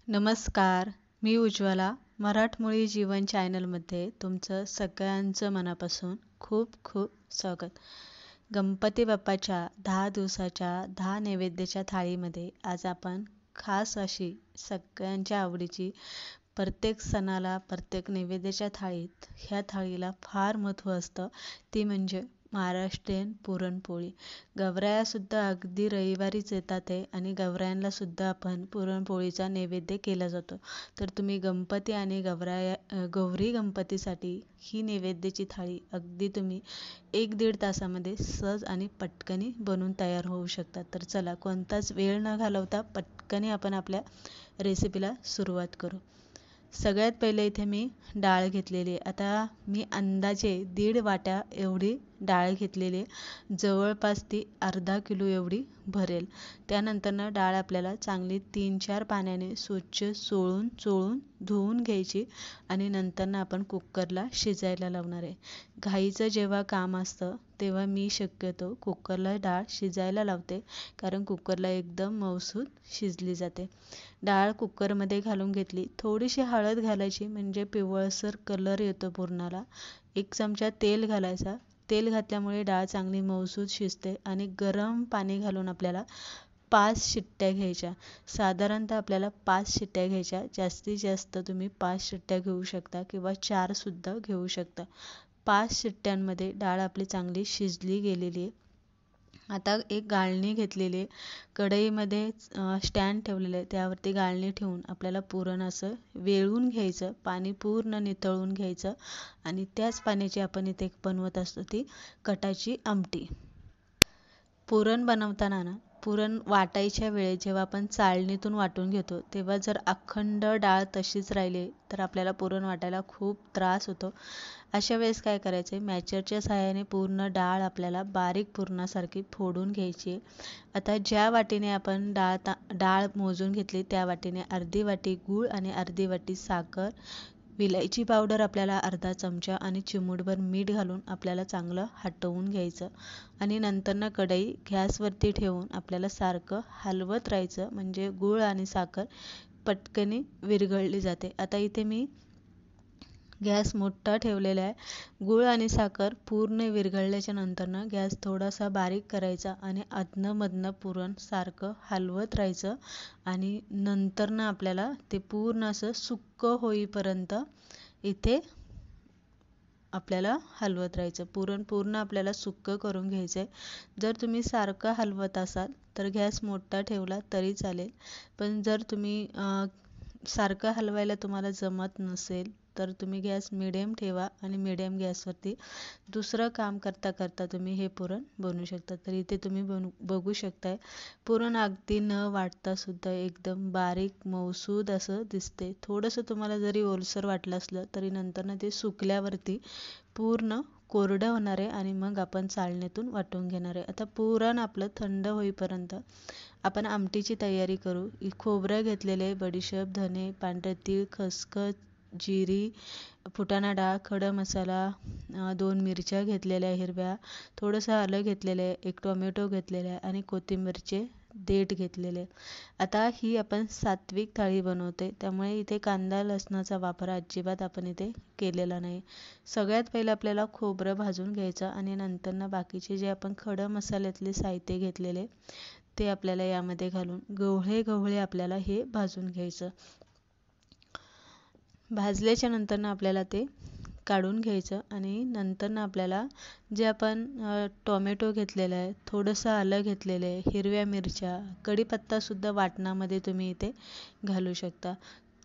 नमस्कार, मी उज्ज्वला. मराठमोळी जीवन चॅनलमध्ये तुमचं सगळ्यांचं मनापासून खूप खूप स्वागत. गणपती बाप्पाच्या 10 दिवसाच्या 10 नैवेद्याच्या थाळीमध्ये आज आपण खास अशी सगळ्यांच्या आवडीची प्रत्येक सणाला प्रत्येक नैवेद्याच्या थाळीत ह्या थाळीला फार महत्त्व असतं, ती म्हणजे महाराष्ट्रीयन पुरणपोळी. गौरायासुद्धा अगदी रविवारीच येतात आहे आणि गौरायांनासुद्धा आपण पुरणपोळीचा नैवेद्य केला जातो. तर तुम्ही गणपती आणि गौरी गणपतीसाठी ही नैवेद्याची थाळी अगदी तुम्ही 1-1.5 तासामध्ये सहज आणि पटकनी बनवून तयार होऊ शकता. तर चला कोणताच वेळ न घालवता पटकनी आपण आपल्या रेसिपीला सुरुवात करू. सगळ्यात पहिले इथे मी डाळ घेतलेली आहे. आता मी अंदाजे 1.5 वाट्या एवढी डाळ घेतलेली आहे. जवळपास ती अर्धा किलो एवढी भरेल. त्यानंतरनं डाळ आपल्याला चांगली 3-4 पाण्याने स्वच्छ चोळून धुवून घ्यायची आणि नंतरनं आपण कुकरला शिजायला लावणार आहे. घाईचं जेव्हा काम असतं तेव्हा मी शक्यतो कुकरला डाळ शिजायला लावते, कारण कुकरला एकदम मऊसूत शिजली जाते. डाळ कुकरमध्ये घालून घेतली. थोडीशी हळद घालायची म्हणजे पिवळसर कलर येतो पुरणाला. 1 चमचा तेल घालायचा. तेल घातल्यामुळे डाळ चांगली मऊसूत शिजते आणि गरम पाणी घालून आपल्याला 5 शिट्ट्या घ्यायच्या. साधारणतः आपल्याला 5 शिट्ट्या घ्यायच्या. जास्तीत जास्त तुम्ही 5 शिट्ट्या घेऊ शकता किंवा 4 सुद्धा घेऊ शकता. 5 शिट्ट्यांमध्ये डाळ आपली चांगली शिजली गेलेली आहे. आता एक गाळणी घेतलेली आहे. कढईमध्ये स्टँड ठेवलेलं आहे. त्यावरती गाळणी ठेवून आपल्याला पुरण असं वेळून घ्यायचं. पाणी पूर्ण नितळून घ्यायचं आणि त्याच पाण्याची आपण इथे बनवत असतो ती कटाची आमटी. पुरण बनवताना ना, पुरण वाटायच्या वेळेस जेव्हा आपण चाळणीतून वाटून घेतो तेव्हा जर अखंड डाळ तशीच राहिली तर आपल्याला पुरण वाटायला खूप त्रास होतो. अशा वेळेस काय करायचं आहे, मॅचरच्या सहाय्याने पूर्ण डाळ आपल्याला बारीक पुरणासारखी फोडून घ्यायची आहे. आता ज्या वाटीने आपण डाळ मोजून घेतली त्या वाटीने अर्धी वाटी गूळ आणि अर्धी वाटी साखर, विलायची पावडर आपल्याला अर्धा चमचा आणि चिमूटभर मीठ घालून आपल्याला चांगलं हटवून घ्यायचं आणि नंतरनं कढई गॅसवरती ठेवून आपल्याला सारखं हलवत राहायचं, म्हणजे गूळ आणि साखर पटकनी विरघळली जाते. आता इथे मी गॅस मोठा ठेवलेला आहे. गूळ आणि साखर पूर्ण विरघळल्याच्या नंतरनं गॅस थोडासा बारीक करायचा आणि अधनं-मधनं पुरण सारखं हलवत राहायचं आणि नंतरनं आपल्याला ते पूर्ण असं सुक्कं होईपर्यंत इथे आपल्याला हलवत राहायचं. पुरण पूर्ण आपल्याला सुक्कं करून घ्यायचं आहे. जर तुम्ही सारखं हलवत असाल तर गॅस मोठा ठेवला तरी चालेल, पण जर तुम्ही सारखं हलवायला तुम्हाला जमत नसेल तर तुम्ही गॅस मिडियम ठेवा आणि मिडियम गॅसवरती दुसरं काम करता करता तुम्ही हे पुरण बनवू शकता. तर इथे तुम्ही बघू शकताय पुरण अगदी न वाटता सुद्धा एकदम बारीक मऊसूद असं दिसते. थोडंसं तुम्हाला जरी ओलसर वाटलं असलं तरी नंतरनं ते सुकल्यावरती पूर्ण कोरडं होणार आहे आणि मग आपण चाळणीतून वाटून घेणार आहे. आता पुरण आपलं थंड होईपर्यंत आपण आमटीची तयारी करू. खोबरं घेतलेले, बडीशेप, धने, पांढरे तीळ, खसखस, जिरी, फुटाणा डाळ, खडा मसाला, 2 मिरच्या घेतलेल्या हिरव्या, थोडंसं आलं घेतलेलं आहे, 1 टोमॅटो घेतलेला आहे आणि कोथिंबीरचे देठ घेतलेले. आता ही आपण सात्विक थाळी बनवते, त्यामुळे इथे कांदा लसणाचा वापर अजिबात आपण इथे केलेला नाही. सगळ्यात पहिलं आपल्याला खोबरं भाजून घ्यायचं आणि नंतरनं बाकीचे जे आपण खडं मसाल्यातले साहित्य घेतलेले ते आपल्याला यामध्ये घालून गव्हळे आपल्याला हे भाजून घ्यायचं. भाजल्याच्या नंतरनं आपल्याला ते काढून घ्यायचं आणि नंतरनं आपल्याला जे आपण टोमॅटो घेतलेला आहे, थोडंसं आलं घेतलेलं आहे, हिरव्या मिरच्या, कढीपत्तासुद्धा वाटणामध्ये तुम्ही इथे घालू शकता.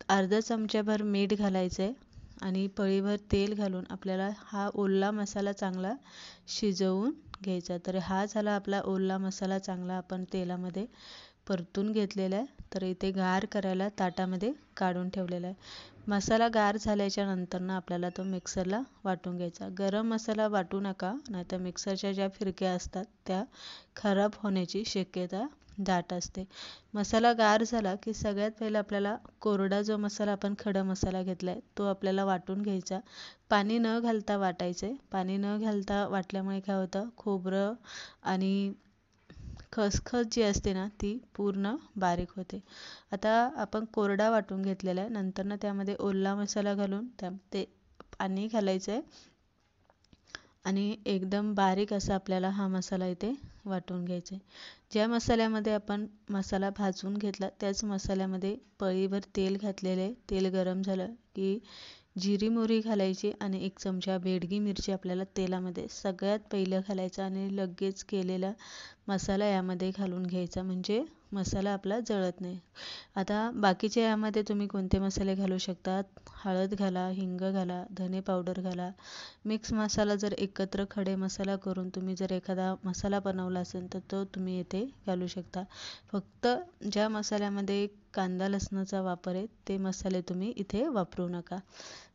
अर्धा चमचाभर मीठ घालायचं आहे आणि पळीभर तेल घालून आपल्याला हा ओला मसाला चांगला शिजवून घ्यायचा. तर हा झाला आपला ओला मसाला चांगला आपण तेलामध्ये परतून घेतलेला आहे. तर इथे गार करायला ताटामध्ये काढून ठेवलेला आहे. मसाला गार झाल्याच्या नंतरनं आपल्याला तो मिक्सरला वाटून घ्यायचा. गरम मसाला वाटू नका, नाहीतर मिक्सरच्या ज्या फिरक्या असतात त्या खराब होण्याची शक्यता दाट असते. मसाला गार झाला की सगळ्यात पहिला आपल्याला कोरडा जो मसाला आपण खडा मसाला घेतला आहे तो आपल्याला वाटून घ्यायचा. पाणी न घालता वाटायचं आहे. पाणी न घालता वाटल्यामुळे काय होतं, खोबरं आणि खसखस जी असते ना ती पूर्ण बारीक होते. आता आपण कोरडा वाटून घेतलेला आहे. नंतर ना त्यामध्ये ओला मसाला घालून ते पाणी घालायचं आहे आणि एकदम बारीक असा आपल्याला हा मसाला इथे वाटून घ्यायचा आहे. ज्या मसाल्यामध्ये आपण मसाला भाजून घेतला त्याच मसाल्यामध्ये पळीभर तेल घातलेले. तेल गरम झालं की जिरी मोहरी घालायची आणि 1 चमचा बेडगी मिरची आपल्याला तेलामध्ये सगळ्यात पहिलं घालायचं आणि लगेच केलेला मसाला यामध्ये घालून घ्यायचा, म्हणजे मसाला आपला जळत नाही. आता बाकीचे यामध्ये तुम्ही कोणते मसाले घालू शकतात. हळद घाला, हिंग घाला, धने पावडर घाला. मिक्स मसाला जर एकत्र खडे मसाला करून तुम्ही जर एखादा मसाला बनवला असेल तर तो तुम्ही येथे घालू शकता. फक्त ज्या मसाल्यामध्ये कांदा लसणाचा वापर आहे ते मसाले तुम्ही इथे वापरू नका.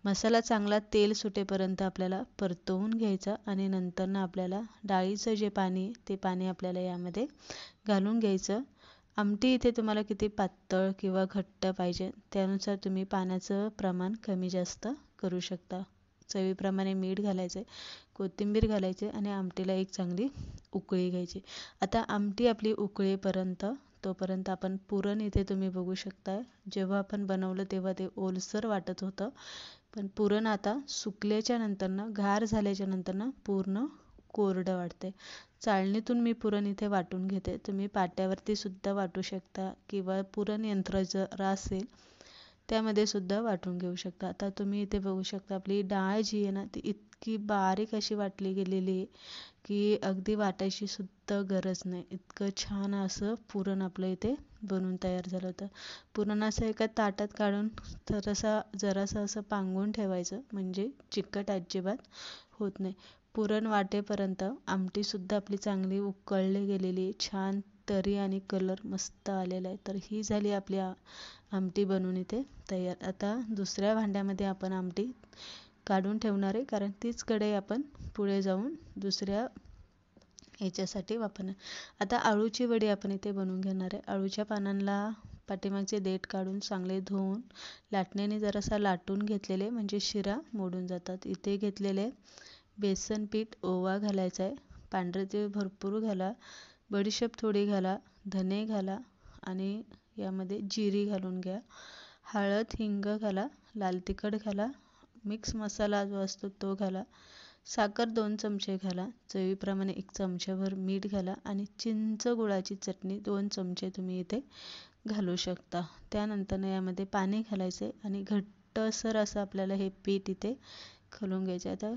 मसाला चांगला तेल सुटेपर्यंत आपल्याला परतवून घ्यायचा आणि नंतर आपल्याला डाळीचं जे पाणी ते पाणी आपल्याला यामध्ये घालून घ्यायचं. आमटी इथे तुम्हाला किती पातळ किंवा घट्ट पाहिजे त्यानुसार तुम्ही पाण्याचं प्रमाण कमी जास्त करू शकता. चवीप्रमाणे मीठ घालायचे, कोथिंबीर घालायचे आणि आमटीला एक चांगली उकळी घ्यायची. आता आमटी आपली उकळेपर्यंत तोपर्यंत आपण पुरण इथे तुम्ही बघू शकता. जेव्हा आपण बनवलं तेव्हा ते ओलसर वाटत होतं, पण पुरण आता सुकल्याच्या नंतरनं गार झाल्याच्या नंतरनं पूर्ण कोरडं वाटते. चाळणीतून मी पुरण इथे वाटून घेते. तुम्ही पाट्यावरती सुद्धा वाटू शकता किंवा पुरण यंत्र जर असेल त्यामध्ये सुद्धा वाटून घेऊ शकता. आता तुम्ही इथे बघू शकता आपली डाळ जी आहे ना ती इतकी बारीक अशी वाटली गेलेली आहे की अगदी वाटायची सुद्धा गरज नाही. इतकं छान असं पुरण आपलं इथे बनून तयार झालं होतं. पुरण असं एका ताटात काढून जरासं असं पांगून ठेवायचं, म्हणजे चिकट अजिबात होत नाही. पुरण वाटेपर्यंत आमटीसुद्धा आपली चांगली उकळली गेलेली, छान तरी आणि कलर मस्त आलेला आहे. तर ही झाली आपली आमटी बनवून इथे तयार. आता दुसऱ्या भांड्यामध्ये आपण आमटी काढून ठेवणार आहे, कारण तीच कढई आपण पुढे जाऊन दुसऱ्या याच्यासाठी वापरणार. आता अळूची वडी आपण इथे बनवून घेणार आहे. अळूच्या पानांना पाठीमागचे देठ काढून चांगले धुवून लाटण्याने जरासा लाटून घेतलेले, म्हणजे शिरा मोडून जातात. इथे घेतलेले बेसन पीठ, ओवा घालायचा आहे, पांढरे तीळ भरपूर घाला, बडीशेप थोडी घाला, धने घाला आणि यामध्ये जिरी घालून घ्या. हळद हिंग घाला, लाल तिखट घाला, मिक्स मसाला जो असतो तो घाला, साखर 2 चमचे घाला, चवीप्रमाणे 1 चमचाभर मीठ घाला आणि चिंच गुळाची चटणी 2 चमचे तुम्ही इथे घालू शकता. त्यानंतर यामध्ये पाणी घालायचे आणि घट्टसर असं आपल्याला हे पीठ इथे घालून घ्यायचं. आता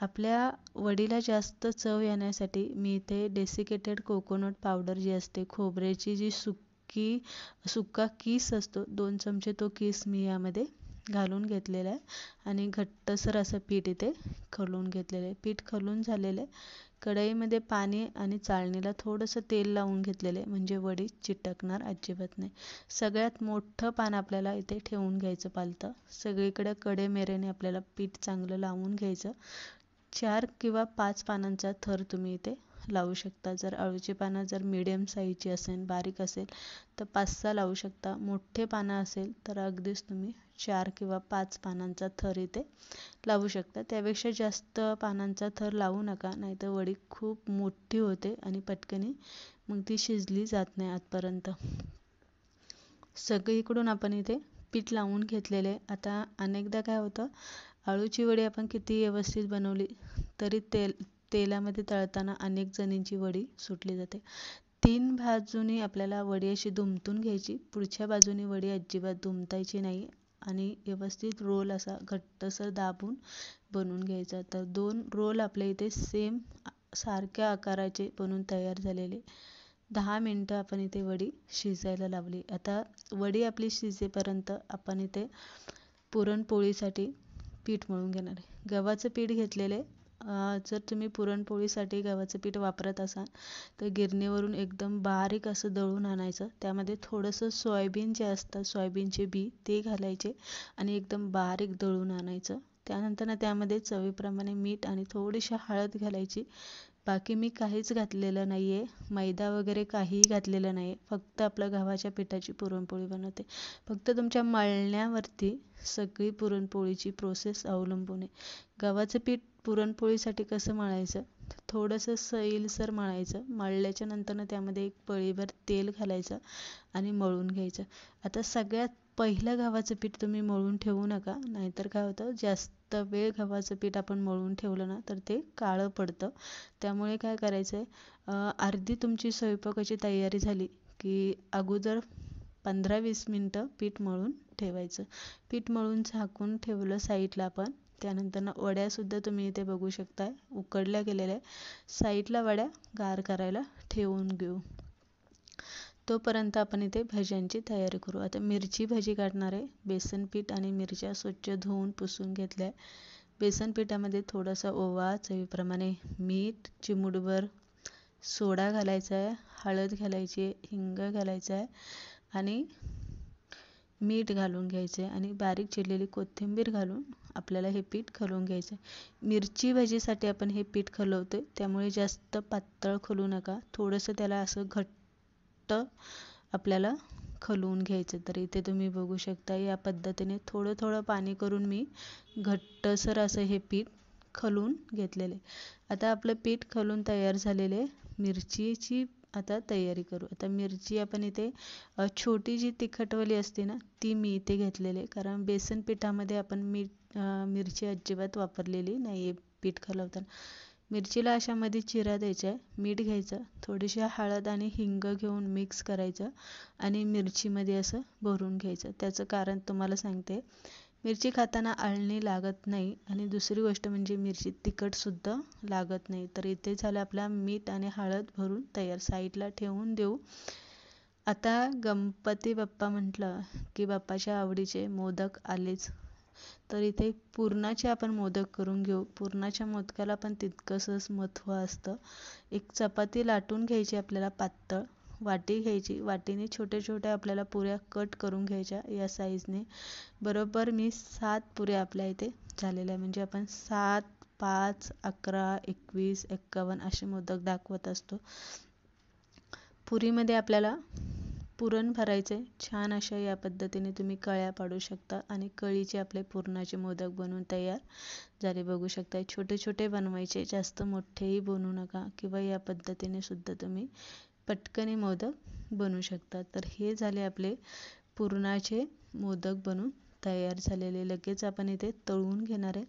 आपल्या वडीला जास्त चव येण्यासाठी मी इथे डेसिकेटेड कोकोनट पावडर जी असते, खोबऱ्याची जी सुक्का किस असतो, 2 चमचे तो किस मी यामध्ये घालून घेतलेला आहे आणि घट्टसर असं पीठ इथे खलून घेतलेलं आहे. पीठ खलून झालेलं आहे. कढईमध्ये पाणी आणि चाळणीला थोडंसं तेल लावून घेतलेलं आहे, म्हणजे वडी चिटकणार अजिबात नाही. सगळ्यात मोठं पान आपल्याला इथे ठेवून घ्यायचं पालतं. सगळीकडे कडेमेरेने आपल्याला पीठ चांगलं लावून घ्यायचं. 4 किंवा 5 पानांचा थर तुम्ही इथे लावू शकता. जर अळूची पानं जर मिडियम साईजची असेल, बारीक असेल तर 5-6 लावू शकता. मोठे पानं असेल तर अगदीच तुम्ही 4 किंवा 5 पानांचा थर इथे लावू शकता. त्यापेक्षा जास्त पानांचा थर लावू नका, नाहीतर वडी खूप मोठी होते आणि पटकनी मग ती शिजली जात नाही आतपर्यंत. सगळीकडून आपण इथे पीठ लावून घेतलेले. आता अनेकदा काय होतं, अळूची वडी आपण किती व्यवस्थित बनवली तरी तेलामध्ये तळताना अनेक जणींची वडी सुटली जाते. 3 बाजूनी आपल्याला वडी अशी दुमटून घ्यायची, पुढच्या बाजूनी वडी अजिबात दुमटायची नाही आणि व्यवस्थित रोल असा घट्टसर दाबून बनवून घ्यायचा. तर 2 रोल आपल्या इथे सेम सारख्या आकाराचे बनून तयार झालेले. 10 मिनटं आपण इथे वडी शिजायला लावली. आता वडी आपली शिजेपर्यंत आपण इथे पुरणपोळीसाठी पीठ मळून घेणार आहे. गव्हाचं पीठ घेतलेले. जर तुम्ही पुरणपोळीसाठी गव्हाचं पीठ वापरत असाल तर गिरणीवरून एकदम बारीक असं दळून आणायचं. त्यामध्ये थोडंसं सोयाबीन जे असतं, सोयाबीनचे बी ते घालायचे आणि एकदम बारीक दळून आणायचं. त्यानंतर त्यामध्ये चवीप्रमाणे मीठ आणि थोडीशी हळद घालायची. बाकी मी काहीच घातलेलं नाही आहे, मैदा वगैरे काहीही घातलेलं नाही आहे. फक्त आपलं गव्हाच्या पिठाची पुरणपोळी बनवते. फक्त तुमच्या मळण्यावरती सगळी पुरणपोळीची प्रोसेस अवलंबून आहे. गव्हाचं पीठ पुरणपोळीसाठी कसं मळायचं थोडंसं सैलसर मळायचं. मळल्याच्या नंतर त्यामध्ये एक पळीभर तेल घालायचं आणि मळून घ्यायचं. आता सगळ्यात पहिलं गव्हाचं पीठ तुम्ही मळून ठेवू नका, नाहीतर काय होतं, जास्त वेळ गव्हाचं पीठ आपण मळून ठेवलं ना तर ते काळं पडतं. त्यामुळे काय करायचं आहे, अर्धी तुमची स्वयंपाकाची तयारी झाली की अगोदर 15-20 मिनटं पीठ मळून ठेवायचं. पीठ मळून झाकून ठेवलं साईडला आपण. त्यानंतर वड्यासुद्धा तुम्ही इथे बघू शकताय उकडल्या गेलेल्या. साईडला वड्या गार करायला ठेवून घेऊ. तोपर्यंत आपण इथे भज्यांची तयारी करू. आता मिरची भजी काढणार आहे. बेसन पीठ आणि मिरच्या स्वच्छ धुवून पुसून घेतल्या. बेसन पिठामध्ये थोडासा ओवा, चवीप्रमाणे मीठ, चिमूटभर सोडा घालायचा आहे, हळद घालायची आहे, हिंग घालायचा आहे आणि मीठ घालून घ्यायचे आणि बारीक चिरलेली कोथिंबीर घालून आपल्याला हे पीठ खलवून घ्यायचं आहे. मिरची भजीसाठी आपण हे पीठ खलवतोय, त्यामुळे जास्त पातळ खलवू नका. थोडंसं त्याला असं घट्ट आपल्याला खलवून घ्यायचं. तर इथे तुम्ही बघू शकता या पद्धतीने थोडं थोडं पाणी करून मी घट्टसर असं हे पीठ खलवून घेतलेले. आता आपलं पीठ खलवून तयार झालेले. मिरचीची आता तयारी करू. आता मिरची आपण इथे छोटी जी तिखटवाली असते ना ती मी इथे घेतलेली, कारण बेसन पिठामध्ये आपण मिरची अजिबात वापरलेली नाही आहे पीठ खलवताना. मिरचीला अशा मध्ये चिरा द्यायचा आहे, मीठ घ्यायचं, थोडीशी हळद आणि हिंग घेऊन मिक्स करायचं आणि मिरचीमध्ये असं भरून घ्यायचं. त्याचं कारण तुम्हाला सांगते, मिरची खाताना आळणी लागत नाही आणि दुसरी गोष्ट म्हणजे मिरची तिखटसुद्धा लागत नाही. तर इथे झालं आपला मीठ आणि हळद भरून तयार, साईडला ठेवून देऊ. आता गणपती बाप्पा म्हटलं की बाप्पाच्या आवडीचे मोदक आलेच. तर इथे पुरणाचे आपण मोदक करून घेऊ. पुरणाच्या मोदकाला पण तितकंसंच महत्त्व असतं. एक चपाती लाटून घ्यायची आपल्याला पातळ, वाटी घ्यायची, वाटीने छोट्या छोट्या आपल्याला पुऱ्या कट करून घ्यायच्या या साईजने. बरोबर मी 7 पुऱ्या आपल्या इथे झालेल्या आहे. म्हणजे आपण 7, 5, 11, 21, 51 असे मोदक दाखवत असतो. पुरीमध्ये आपल्याला पुरण भरायचे. छान अशा या पद्धतीने तुम्ही कळ्या पाडू शकता आणि कळीचे आपले पुरणाचे मोदक बनवून तयार झाले. बघू शकता छोटे छोटे बनवायचे, जास्त मोठेही बनवू नका, किंवा या पद्धतीने सुद्धा तुम्ही पटकन मोदक बनवू शकता. तर हे झाले आपले पुरणाचे मोदक बनून तयार झालेले. लगेच आपण इथे तळून घेणार आहे.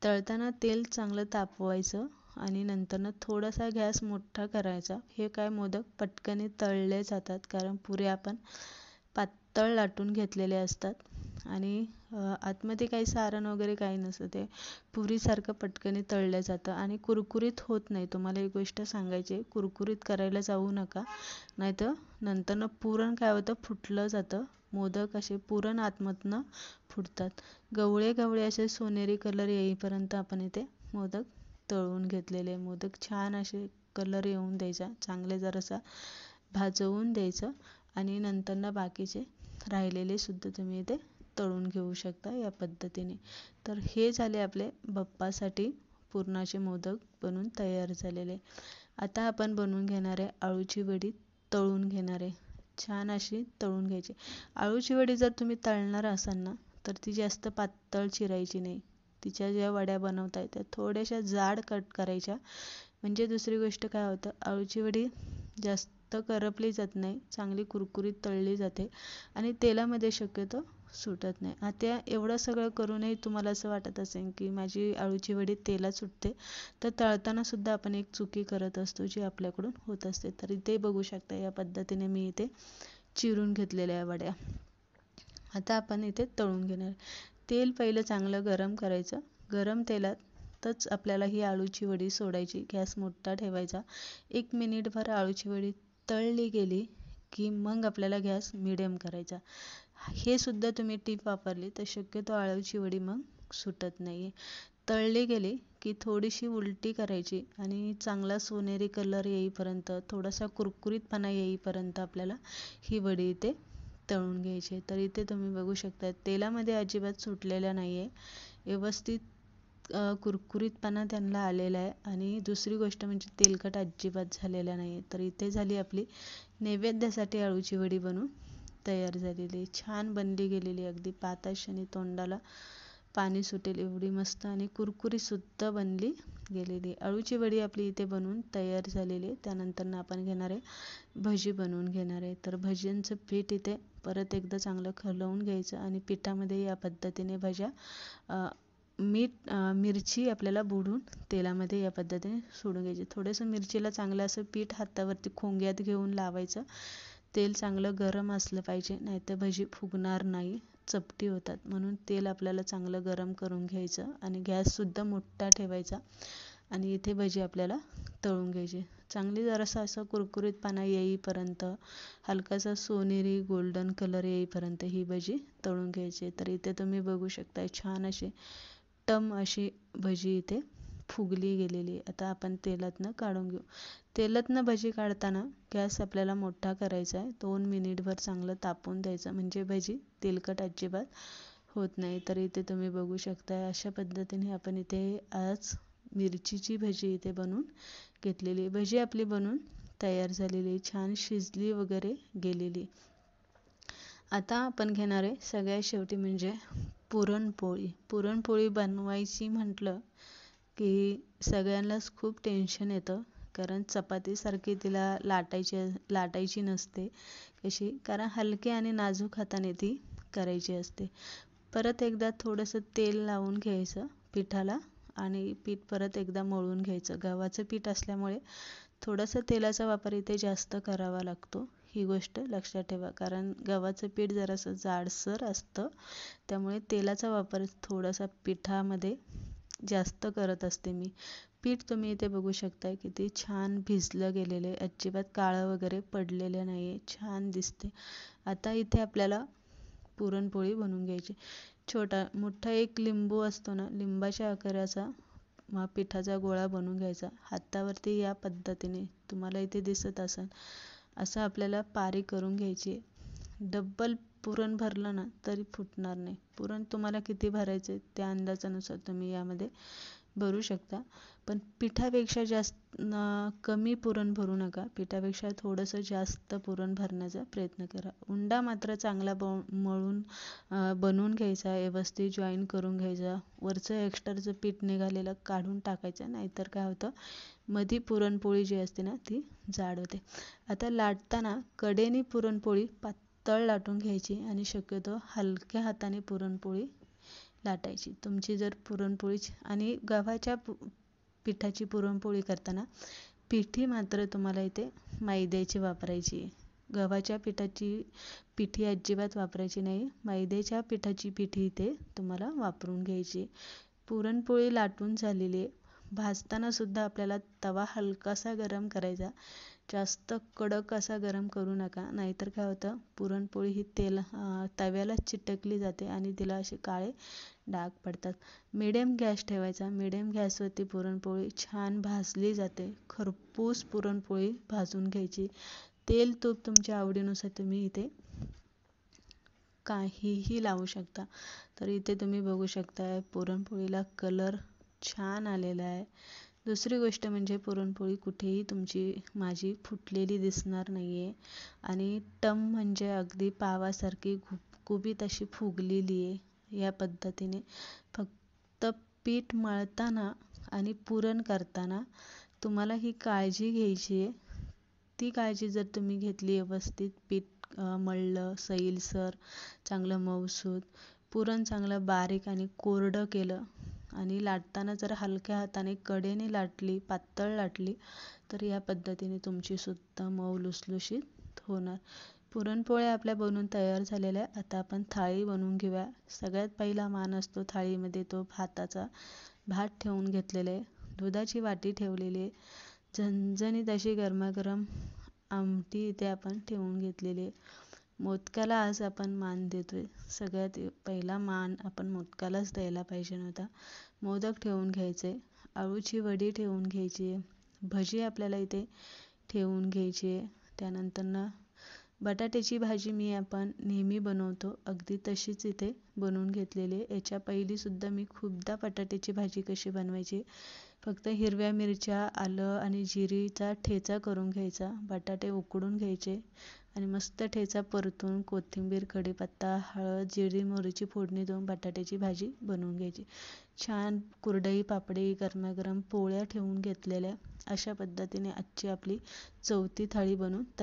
तळताना तेल चांगलं तापवायचं आणि नंतरनं थोडासा गॅस मोठा करायचा. हे काय मोदक पटकन तळले जातात, कारण पुऱ्या आपण पातळ लाटून घेतलेले असतात आणि आतमध्ये काही सारण वगैरे काही नसतं. ते पुरीसारखं पटकन तळलं जातं आणि कुरकुरीत होत नाही. तुम्हाला एक गोष्ट सांगायची, कुरकुरीत करायला जाऊ नका, नाहीतर नंतरनं पुरण काय होतं, फुटलं जातं. मोदक असे पुरण आतमधनं फुटतात. गवळे गवळे असे सोनेरी कलर येईपर्यंत आपण इथे मोदक तळून घेतलेले. मोदक छान असे कलर येऊन द्यायचा, चांगले जरासा भाजवून द्यायचं आणि नंतरनं बाकीचे राहिलेले सुद्धा तुम्ही इथे तळून घेऊ शकता या पद्धतीने. तर हे झाले आपले बाप्पासाठी पुरणाचे मोदक बनून तयार झालेले. आता आपण बनवून घेणार आहे आळूची वडी, तळून घेणार आहे. छान अशी तळून घ्यायची. आळूची वडी जर तुम्ही तळणार असाल ना तर ती जास्त पातळ चिरायची नाही. तिच्या ज्या वड्या बनवताय त्या थोड्याशा जाड कट करायच्या. म्हणजे दुसरी गोष्ट काय होतं, आळूची वडी जास्त करपली जात नाही, चांगली कुरकुरीत तळली जाते आणि तेलामध्ये शक्यतो सुटत नाही. आता एवढं सगळं करूनही तुम्हाला असं वाटत असेल की माझी आळूची वडी तेलात सुटते, तर तळताना सुद्धा आपण एक चुकी करत असतो जी आपल्याकडून होत असते. तर इथे बघू शकता या पद्धतीने मी इथे चिरून घेतलेल्या आहे वड्या. आता आपण इथे तळून घेणार. तेल पहिलं चांगलं गरम करायचं. गरम तेलातच आपल्याला ही आळूची वडी सोडायची. गॅस मोठा ठेवायचा. 1 मिनिटभर आळूची वडी तळली गेली की मग आपल्याला गॅस मिडियम करायचा. हे सुद्धा तुम्ही टीप वापरली तर शक्यतो आळूची वडी मग सुटत नाही. तळली गेली की थोडीशी उलटी करायची आणि चांगला सोनेरी कलर येईपर्यंत, थोडासा कुरकुरीतपणा येईपर्यंत आपल्याला ही वडी इथे तळून घ्यायची. तर इथे तुम्ही बघू शकता तेलामध्ये अजिबात सुटलेल्या नाही आहे, व्यवस्थित कुरकुरीतपणा त्यांना आलेला आहे आणि दुसरी गोष्ट म्हणजे तेलकट अजिबात झालेला नाही आहे. तर इथे झाली आपली नैवेद्यासाठी आळूची वडी बनवून तयार झालेली. छान बनली गेलेली, अगदी पाताश आणि तोंडाला पाणी सुटेल एवढी मस्त आणि कुरकुरीतसुद्धा बनली गेलेली. अळूची वडी आपली इथे बनवून तयार झालेली आहे. त्यानंतर आपण घेणार आहे भजी बनवून घेणार आहे. तर भज्यांचं पीठ इथे परत एकदा चांगलं खलवून घ्यायचं आणि पिठामध्ये या पद्धतीने भज्या मिरची आपल्याला बुडून तेलामध्ये या पद्धतीने सोडून घ्यायची. थोडंसं मिरचीला चांगलं असं पीठ हातावरती खोंग्यात घेऊन लावायचं. तेल चांगलं गरम असलं पाहिजे, नाहीतर भजी फुगणार नाही, चपटी होतात. म्हणून तेल आपल्याला चांगलं गरम करून घ्यायचं आणि गॅससुद्धा मोठा ठेवायचा आणि इथे भजी आपल्याला तळून घ्यायची. चांगली जरासा असा कुरकुरीतपणा येईपर्यंत, हलकासा सोनेरी गोल्डन कलर येईपर्यंत ही भजी तळून घ्यायची. तर इथे तुम्ही बघू शकता छान अशी टम अशी भजी इथे फुगली गेलेली. आता आपण तेलातनं काढून घेऊ. तेलातनं भजी काढताना गॅस आपल्याला मोठा करायचा आहे. 2 मिनिटभर चांगलं तापवून द्यायचं, म्हणजे भजी तेलकट अजिबात होत नाही. तर इथे तुम्ही बघू शकता अशा पद्धतीने आपण इथे आज मिरचीची भजी इथे बनवून घेतलेली. भजी आपली बनवून तयार झालेली, छान शिजली वगैरे गेलेली. आता आपण घेणार आहे सगळ्यात शेवटी म्हणजे पुरणपोळी. पुरणपोळी बनवायची म्हटलं की सगळ्यांनाच खूप टेन्शन येतं, कारण चपातीसारखी तिला लाटायची नसते कशी, कारण हलके आणि नाजूक हाताने ती करायची असते. परत एकदा थोडंसं तेल लावून घ्यायचं पिठाला आणि पीठ परत एकदा मळून घ्यायचं. गव्हाचं पीठ असल्यामुळे थोडंसं तेलाचा वापर इथे जास्त करावा लागतो. ही गोष्ट लक्षात ठेवा, कारण गव्हाचं पीठ जरासं जाडसर असतं, त्यामुळे तेलाचा वापर थोडासा पिठामध्ये जास्त करत असते मी. पीठ तुम्ही इथे बघू शकता किती छान भिजलं गेलेलं आहे, अजिबात काळं वगैरे पडलेलं नाही आहे, छान दिसते. आता इथे आपल्याला पुरणपोळी बनवून घ्यायची. मोठा एक लिंबू असतो ना, लिंबाच्या आकाराचा पिठाचा गोळा बनवून घ्यायचा. हातावरती या पद्धतीने तुम्हाला इथे दिसत असेल असं आपल्याला पारी करून घ्यायची. डब्बल पुरण भरलं ना तरी फुटणार नाही. पुरण तुम्हाला किती भरायचे त्या अंदाजानुसार तुम्ही यामध्ये भरू शकता, पण पिठापेक्षा जास्त कमी पुरण भरू नका. पिठापेक्षा थोडंसं जास्त पुरण भरण्याचा प्रयत्न करा. उंडा मात्र चांगला मळून बनवून घ्यायचा, व्यवस्थित जॉईन करून घ्यायचा. वरचं एक्स्ट्राचं पीठ निघालेलं काढून टाकायचं, नाहीतर काय होतं मधी पुरणपोळी जी असते ना ती जाड होते. आता लाटताना कडेने पुरणपोळी पातळ लाटून घ्यायची आणि शक्यतो हलक्या हाताने पुरणपोळी लाटायची. तुमची जर पुरणपोळी आणि गव्हाच्या पिठाची पुरणपोळी करताना पिठी मात्र तुम्हाला इथे मैद्याची वापरायची. गव्हाच्या पिठी अजिबात वापरायची नाही. मैद्याच्या पिठाची पिठी इथे तुम्हाला वापरून घ्यायची. पुरणपोळी लाटून झालेली आहे. भाजताना सुद्धा आपल्याला तवा हलकासा गरम करायचा, जास्त कडक असा गरम करू नका, नाहीतर काय होतं पुरणपोळी ही तव्याला चिटकली जाते आणि तिला असे काळे डाग पडतात. मिडियम गॅस ठेवायचा. मिडियम गॅसवरती पुरणपोळी छान भाजली जाते. खरपूस पुरणपोळी भाजून घ्यायची. तेल तूप तुमच्या आवडीनुसार तुम्ही इथे काहीही लावू शकता. तर इथे तुम्ही बघू शकता पुरणपोळीला कलर छान आलेला आहे. दुसरी गोष्ट म्हणजे पुरणपोळी कुठेही माझी फुटलेली दिसणार नाही आहे आणि टम म्हणजे अगदी पावासारखी गुबगुबीत अशी फुगलेली आहे. या पद्धतीने फक्त पीठ मळताना आणि पुरण करताना तुम्हाला ही काळजी घ्यायची आहे. ती काळजी जर तुम्ही घेतली, व्यवस्थित पीठ मळलं सैलसर, चांगलं मऊसूत, पुरण चांगलं बारीक आणि कोरडं केलं आणि लाटताना जर हलक्या हाताने कडेने लाटली, पातळ लाटली, तर या पद्धतीने तुमची सुद्धा मऊ लुसलुशीत होणार. पुरणपोळ्या आपल्या बनवून तयार झालेल्या. आता आपण थाळी बनवून घेऊया. सगळ्यात पहिला मान असतो थाळीमध्ये तो भात ठेवून घेतलेला आहे. दुधाची वाटी ठेवलेली आहे. झणझणीत अशी गरमागरम आमटी इथे आपण ठेवून घेतलेली आहे. मोदकाला आज आपण मान देतोय. सगळ्यात पहिला मान आपण मोदकालाच द्यायला पाहिजे नव्हता. मोदक ठेवून घ्यायचे, अळूची वडी ठेवून घ्यायची, भजी आपल्याला इथे ठेवून घ्यायची आहे. त्यानंतर बटाट्याची भाजी आपण नेहमी बनवतो अगदी तशीच इथे बनवून घेतलेली आहे. याच्या पहिलीसुद्धा मी खूपदा बटाट्याची भाजी कशी बनवायची, फक्त हिरव्या मिरच्या, आलं आणि जिरीचा ठेचा करून घ्यायचा, बटाटे उकडून घ्यायचे आणि मस्त ठेचा परतून कोथिंबीर, कढीपत्ता, हळद, जिरी, मोहरीची फोडणी देऊन बटाट्याची भाजी बनवून घ्यायची. छान कुरडई, पापडी, गरमागरम पोळ्या ठेवून घेतलेल्या. अशा पद्धतीने आजची आपली चौथी थाळी बनून तयार.